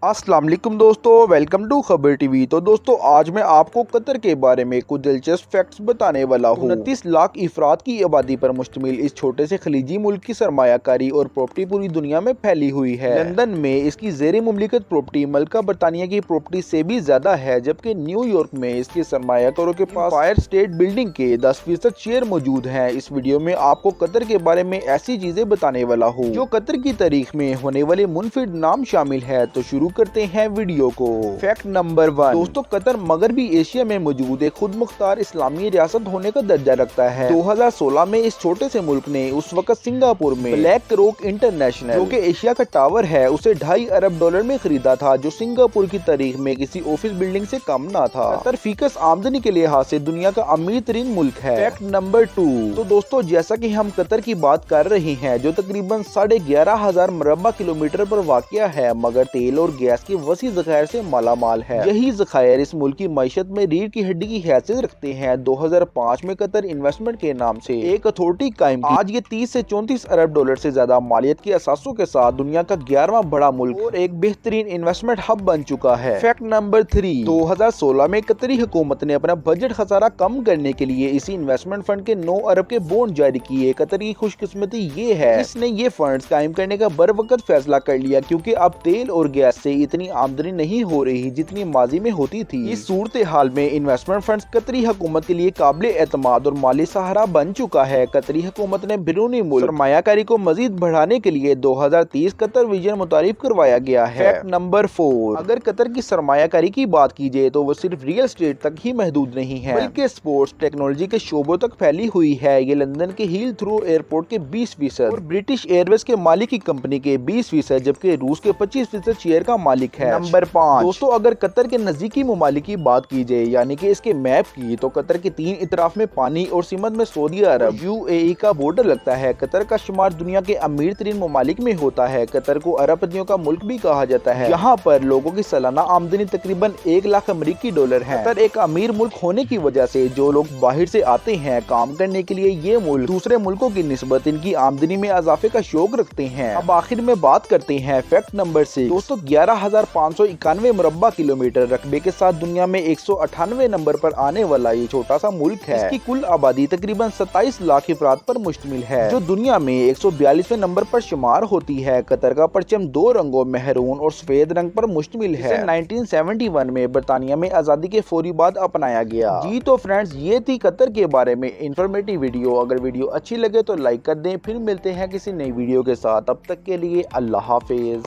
अस्सलाम वालेकुम दोस्तों, वेलकम टू खबर टीवी। तो दोस्तों आज मैं आपको कतर के बारे में कुछ दिलचस्प फैक्ट्स बताने वाला हूँ। 29 लाख अफराद की आबादी पर मुश्तमिल इस छोटे से खलीजी मुल्क की सरमायाकारी और प्रॉपर्टी पूरी दुनिया में फैली हुई है। लंदन में इसकी ज़ेर मुमलिकत प्रॉपर्टी मलका बरतानिया की प्रॉपर्टी से भी ज्यादा है, जबकि न्यूयॉर्क में इसके सरमायाकारों के पास एम्पायर स्टेट बिल्डिंग के 10% शेयर मौजूद है। इस वीडियो में आपको कतर के बारे में ऐसी चीजें बताने वाला हूँ जो कतर की तारीख में होने वाले मुनफिद नाम शामिल है। तो शुरू करते हैं वीडियो को। फैक्ट नंबर 1 दोस्तों, कतर मगरबी एशिया में मौजूद एक खुद मुख्तार इस्लामी रियासत होने का दर्जा रखता है। 2016 में इस छोटे से मुल्क ने उस वक्त सिंगापुर में ब्लैक रॉक इंटरनेशनल, जो कि एशिया का टावर है, उसे $2.5 अरब में खरीदा था, जो सिंगापुर की तारीख में किसी ऑफिस बिल्डिंग से कम ना था। कतर फीकस आमदनी के लिहाज से दुनिया का अमीर तरीन मुल्क है। फैक्ट नंबर 2 तो दोस्तों, जैसा कि हम कतर की बात कर रहे हैं, जो तकरीबन 11,500 मुरब्बा किलोमीटर पर वाक़या है, मगर तेल और गैस के वसी ज़खायर से मालामाल है। यही ज़खायर इस मुल्क की मईशत में रीढ़ की हड्डी की हैसियत रखते हैं। 2005 में कतर इन्वेस्टमेंट के नाम से एक अथॉरिटी कायम की। आज ये 30 से 34 अरब डॉलर से ज्यादा मालियत के असासों के साथ दुनिया का 11वां बड़ा मुल्क और एक बेहतरीन इन्वेस्टमेंट हब बन चुका है। फैक्ट नंबर 3 2016 में कतरी हुकूमत ने अपना बजट खसारा कम करने के लिए इसी इन्वेस्टमेंट फंड के 9 अरब के बॉन्ड जारी किए। कतर की खुशकिस्मती ये है, इसने ये फंड कायम करने का बर वक्त फैसला कर लिया, क्योंकि अब तेल और गैस से इतनी आमदनी नहीं हो रही जितनी माजी में होती थी। इस सूरत हाल में इन्वेस्टमेंट फंड कतरी हुकूमत के लिए काबिल एतमाद और माली सहारा बन चुका है। कतरी हुकूमत ने बैरूनी मुल्क सरमायाकारी को मजीद बढ़ाने के लिए 2030 कतर विजन मुतारिफ करवाया गया है। फैक्ट नंबर 4 अगर कतर की सरमायाकारी की बात की जाए तो वो सिर्फ रियल एस्टेट तक ही महदूद नहीं है, बल्कि स्पोर्ट्स टेक्नोलॉजी के शोबों तक फैली हुई है। ये लंदन के हील थ्रू एयरपोर्ट के 20% और ब्रिटिश एयरवेज के मालिक की कंपनी के 20%, जबकि रूस के 25% शेयर का मालिक है। नंबर 5 दोस्तों, अगर कतर के नजदीकी ममालिक की बात की जाए, यानी कि इसके मैप की, तो कतर के 3 इतराफ में पानी और सीमत में सऊदी अरब UAE का बॉर्डर लगता है। कतर का शुमार दुनिया के अमीर तरीन ममालिक में होता है। कतर को अरबपतियों का मुल्क भी कहा जाता है। यहाँ पर लोगों की सालाना आमदनी तकरीबन 1 लाख अमेरिकी डॉलर है। कतर एक अमीर मुल्क होने की वजह से जो लोग बाहर से आते हैं काम करने के लिए, ये मुल्क दूसरे मुल्कों की निस्बत इनकी आमदनी में इजाफे का शौक रखते हैं। अब आखिर में बात करते हैं फैक्ट नंबर 6 दोस्तों, 11,591 मुरब्बा किलोमीटर रकबे के साथ दुनिया में 198 नंबर पर आने वाला ये छोटा सा मुल्क है। इसकी कुल आबादी तकरीबन 27 लाख अफराद पर मुश्तमिल है, जो दुनिया में 142वें नंबर पर शुमार होती है। कतर का परचम 2 रंगों मेहरून और सफेद रंग पर मुश्तमिल है। 1971 में बरतानिया में आजादी के फौरी बाद अपनाया गया। जी तो फ्रेंड्स, ये थी कतर के बारे में इंफॉर्मेटिव वीडियो। अगर वीडियो अच्छी लगे तो लाइक कर दें। फिर मिलते हैं किसी नई वीडियो के साथ, तब तक के लिए अल्लाह हाफिज।